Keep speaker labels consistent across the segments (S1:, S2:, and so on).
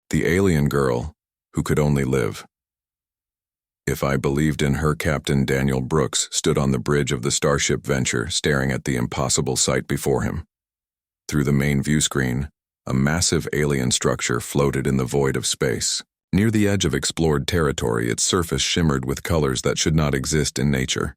S1: The alien girl who could only live. If I believed in her, Captain Daniel Brooks stood on the bridge of the Starship Venture, staring at the impossible sight before him. Through the main view screen, a massive alien structure floated in the void of space. Near the edge of explored territory, its surface shimmered with colors that should not exist in nature.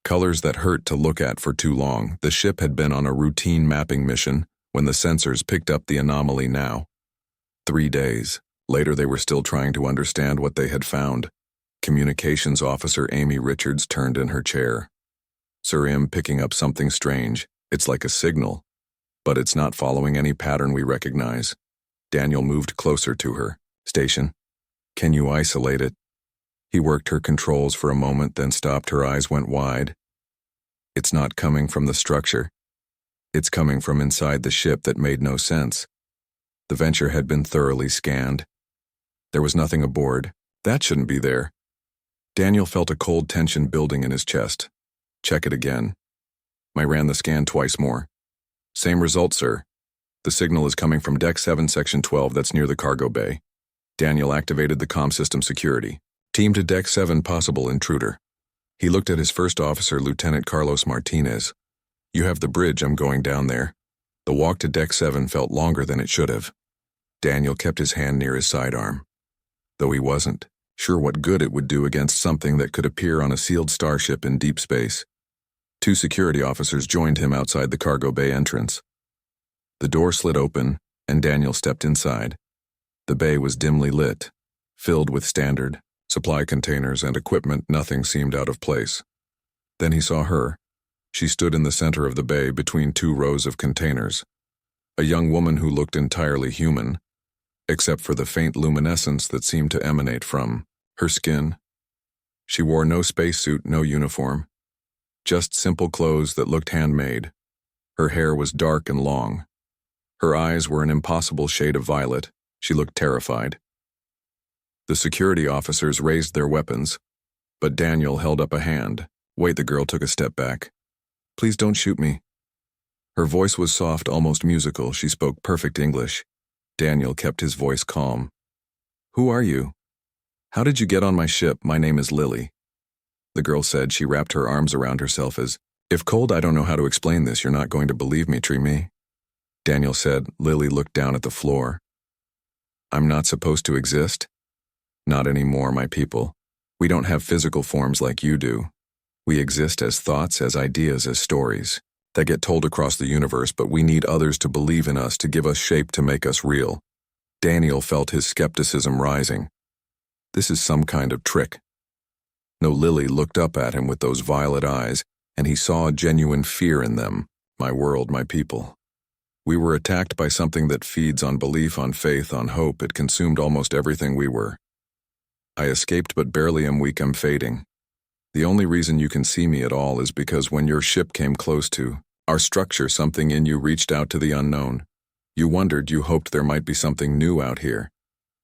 S1: Colors that hurt to look at for too long. The ship had been on a routine mapping mission when the sensors picked up the anomaly now. 3 days later, they were still trying to understand what they had found. Communications Officer Amy Richards turned in her chair. "Sir, I'm picking up something strange. It's like a signal, but it's not following any pattern we recognize." Daniel moved closer to her. "Station, can you isolate it?" He worked her controls for a moment, then stopped. Her eyes went wide. "It's not coming from the structure. It's coming from inside the ship." That made no sense. The Venture had been thoroughly scanned. There was nothing aboard. That shouldn't be there. Daniel felt a cold tension building in his chest. "Check it again." I ran the scan twice more. "Same result, sir. The signal is coming from Deck 7, Section 12, that's near the cargo bay." Daniel activated the comm system security. "Team to Deck 7, possible intruder." He looked at his first officer, Lieutenant Carlos Martinez. "You have the bridge, I'm going down there." The walk to Deck 7 felt longer than it should have. Daniel kept his hand near his sidearm, though he wasn't sure what good it would do against something that could appear on a sealed starship in deep space. 2 security officers joined him outside the cargo bay entrance. The door slid open, and Daniel stepped inside. The bay was dimly lit, filled with standard supply containers and equipment. Nothing seemed out of place. Then he saw her. She stood in the center of the bay between 2 rows of containers. A young woman who looked entirely human, except for the faint luminescence that seemed to emanate from her skin. She wore no spacesuit, no uniform, just simple clothes that looked handmade. Her hair was dark and long. Her eyes were an impossible shade of violet. She looked terrified. The security officers raised their weapons, but Daniel held up a hand. "Wait," the girl took a step back. "Please don't shoot me." Her voice was soft, almost musical. She spoke perfect English. Daniel kept his voice calm. "Who are you? How did you get on my ship?" "My name is Lily," the girl said. She wrapped her arms around herself as if cold. "I don't know how to explain this. You're not going to believe me, me." Daniel said. Lily looked down at the floor. "I'm not supposed to exist?" "Not anymore, my people. We don't have physical forms like you do. We exist as thoughts, as ideas, as stories that get told across the universe, but we need others to believe in us, to give us shape, to make us real." Daniel felt his skepticism rising. This is some kind of trick. No, Lily looked up at him with those violet eyes, and he saw a genuine fear in them. "My world, my people. We were attacked by something that feeds on belief, on faith, on hope. It consumed almost everything we were. I escaped, but barely. I'm weak, I'm fading. The only reason you can see me at all is because when your ship came close to our structure, something in you reached out to the unknown. You wondered, you hoped there might be something new out here.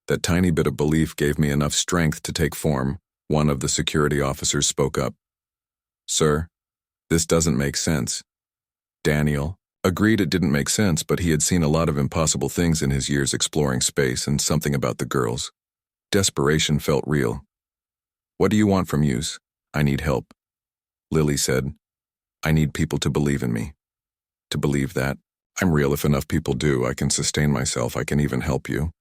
S1: That tiny bit of belief gave me enough strength to take form." One of the security officers spoke up. "Sir, this doesn't make sense." Daniel agreed it didn't make sense, but he had seen a lot of impossible things in his years exploring space, and something about the girls. Desperation felt real. "What do you want from us?" "I need help," Lily said. "I need people to believe in me. To believe that I'm real. If enough people do, I can sustain myself. I can even help you.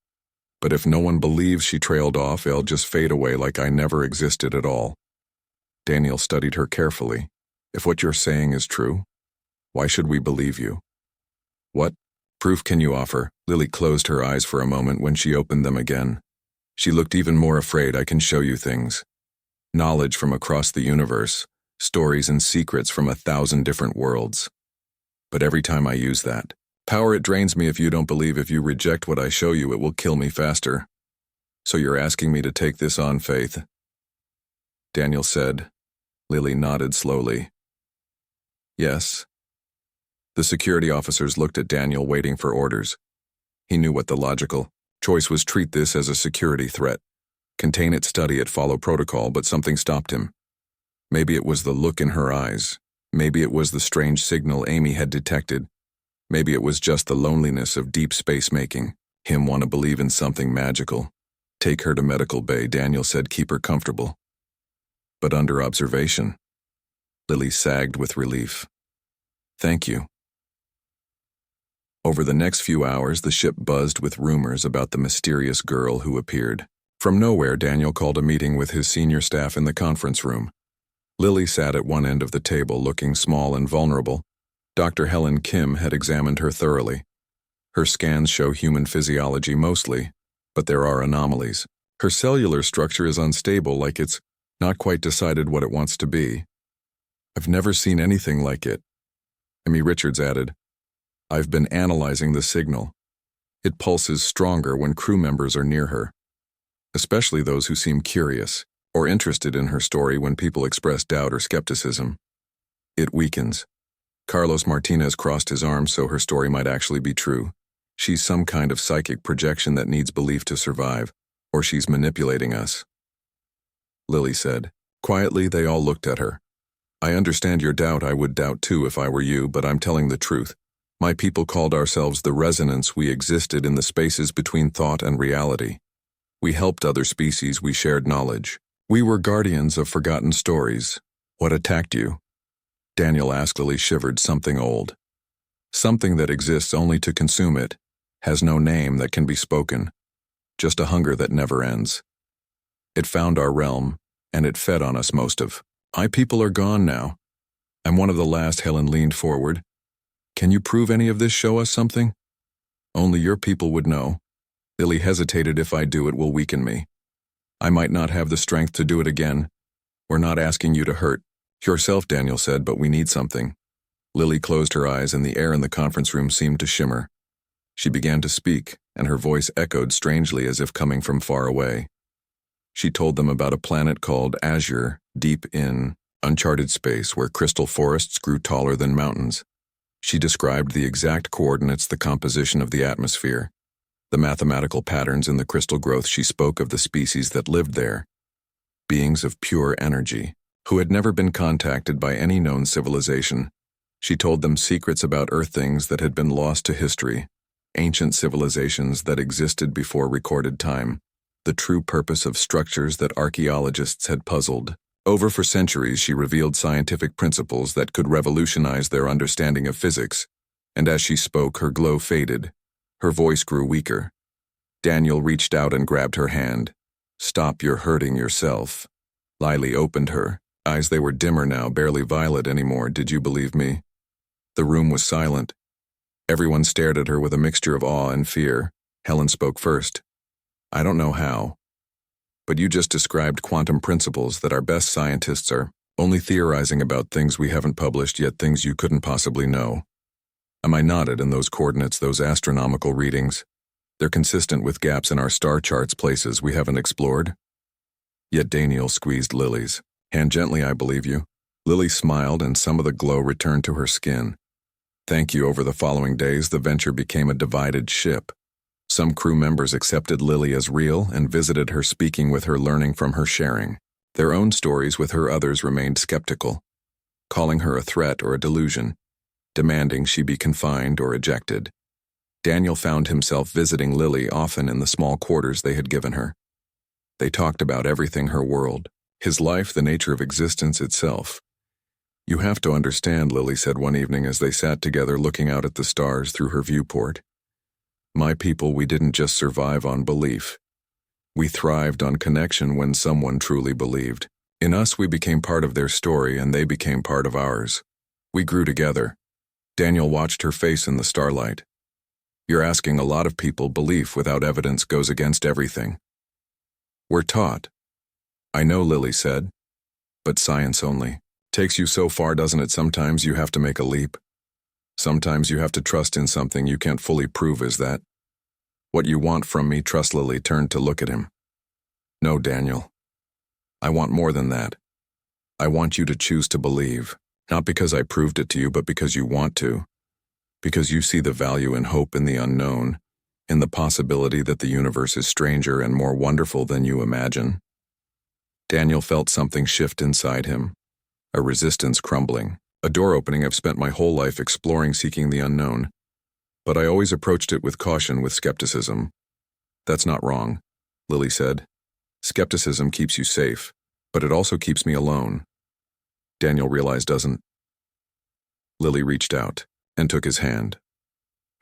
S1: But if no one believes," she trailed off, "I'll just fade away like I never existed at all." Daniel studied her carefully. "If what you're saying is true, why should we believe you? What proof can you offer?" Lily closed her eyes for a moment. When she opened them again, she looked even more afraid. "I can show you things. Knowledge from across the universe, stories and secrets from 1,000 different worlds. But every time I use that power, it drains me. If you don't believe, if you reject what I show you, it will kill me faster. So you're asking me to take this on, Faith?" Daniel said. Lily nodded slowly. "Yes." The security officers looked at Daniel, waiting for orders. He knew what the logical choice was: treat this as a security threat. Contain it, study it, follow protocol, but something stopped him. Maybe it was the look in her eyes. Maybe it was the strange signal Amy had detected. Maybe it was just the loneliness of deep space making Him want to believe in something magical. Take her to medical bay, Daniel said, keep her comfortable. But under observation. Lily sagged with relief. Thank you. Over the next few hours, the ship buzzed with rumors about the mysterious girl who appeared. From nowhere, Daniel called a meeting with his senior staff in the conference room. Lily sat at one end of the table, looking small and vulnerable. Dr. Helen Kim had examined her thoroughly. Her scans show human physiology mostly, but there are anomalies. Her cellular structure is unstable, like it's not quite decided what it wants to be. I've never seen anything like it. Amy Richards added, I've been analyzing the signal. It pulses stronger when crew members are near her, especially those who seem curious or interested in her story. When people express doubt or skepticism, it weakens. Carlos Martinez crossed his arms so her story might actually be true. She's some kind of psychic projection that needs belief to survive, or she's manipulating us. Lily said. Quietly, they all looked at her. I understand your doubt. I would doubt too if I were you, but I'm telling the truth. My people called ourselves the Resonance. We existed in the spaces between thought and reality. We helped other species. We shared knowledge. We were guardians of forgotten stories. What attacked you? Daniel asked. Lily shivered. Something old. Something that exists only to consume it. Has no name that can be spoken. Just a hunger that never ends. It found our realm, and it fed on us most of. My people are gone now. I'm one of the last. Helen leaned forward. Can you prove any of this? Show us something? Only your people would know. Lily hesitated. If I do, it will weaken me. I might not have the strength to do it again. We're not asking you to hurt yourself, Daniel said, but we need something. Lily closed her eyes, and the air in the conference room seemed to shimmer. She began to speak, and her voice echoed strangely as if coming from far away. She told them about a planet called Azure, deep in uncharted space where crystal forests grew taller than mountains. She described the exact coordinates, the composition of the atmosphere, the mathematical patterns in the crystal growth. She spoke of the species that lived there, beings of pure energy, who had never been contacted by any known civilization. She told them secrets about Earth, things that had been lost to history, ancient civilizations that existed before recorded time, the true purpose of structures that archaeologists had puzzled over for centuries. She revealed scientific principles that could revolutionize their understanding of physics, and as she spoke, her glow faded. Her voice grew weaker. Daniel reached out and grabbed her hand. Stop, you're hurting yourself. Lily opened her eyes. They were dimmer now, barely violet anymore. Did you believe me? The room was silent. Everyone stared at her with a mixture of awe and fear. Helen spoke first. I don't know how, but you just described quantum principles that our best scientists are only theorizing about, things we haven't published yet, things you couldn't possibly know. I nodded, and those coordinates, those astronomical readings, they're consistent with gaps in our star charts, places we haven't explored. Yet Daniel squeezed Lily's hand gently. I believe you. Lily smiled, and some of the glow returned to her skin. Thank you. Over the following days, the venture became a divided ship. Some crew members accepted Lily as real and visited her, speaking with her, learning from her, sharing their own stories with her. Others remained skeptical, calling her a threat or a delusion, demanding she be confined or ejected. Daniel found himself visiting Lily often in the small quarters they had given her. They talked about everything: her world, his life, the nature of existence itself. You have to understand, Lily said one evening as they sat together looking out at the stars through her viewport. My people, we didn't just survive on belief. We thrived on connection. When someone truly believed in us, we became part of their story, and they became part of ours. We grew together. Daniel watched her face in the starlight. You're asking a lot of people. Belief without evidence goes against everything we're taught. I know, Lily said, but science only takes you so far, doesn't it? Sometimes you have to make a leap. Sometimes you have to trust in something you can't fully prove. Is that what you want from me? Trust. Lily turned to look at him. No, Daniel. I want more than that. I want you to choose to believe, not because I proved it to you, but because you want to. Because you see the value and hope in the unknown, in the possibility that the universe is stranger and more wonderful than you imagine. Daniel felt something shift inside him, a resistance crumbling, a door opening. I've spent my whole life exploring, seeking the unknown, but I always approached it with caution, with skepticism. That's not wrong, Lily said. Skepticism keeps you safe, but it also keeps me alone. Daniel realized doesn't. Lily reached out and took his hand.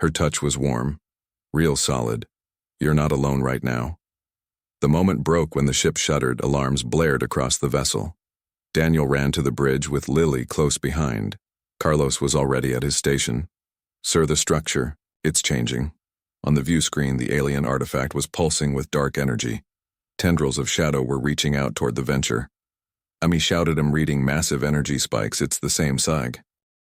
S1: Her touch was warm, real solid. You're not alone right now. The moment broke when the ship shuddered, alarms blared across the vessel. Daniel ran to the bridge with Lily close behind. Carlos was already at his station. Sir, the structure, it's changing. On the view screen, the alien artifact was pulsing with dark energy. Tendrils of shadow were reaching out toward the venture. Ami shouted him, reading massive energy spikes. It's the same SIG.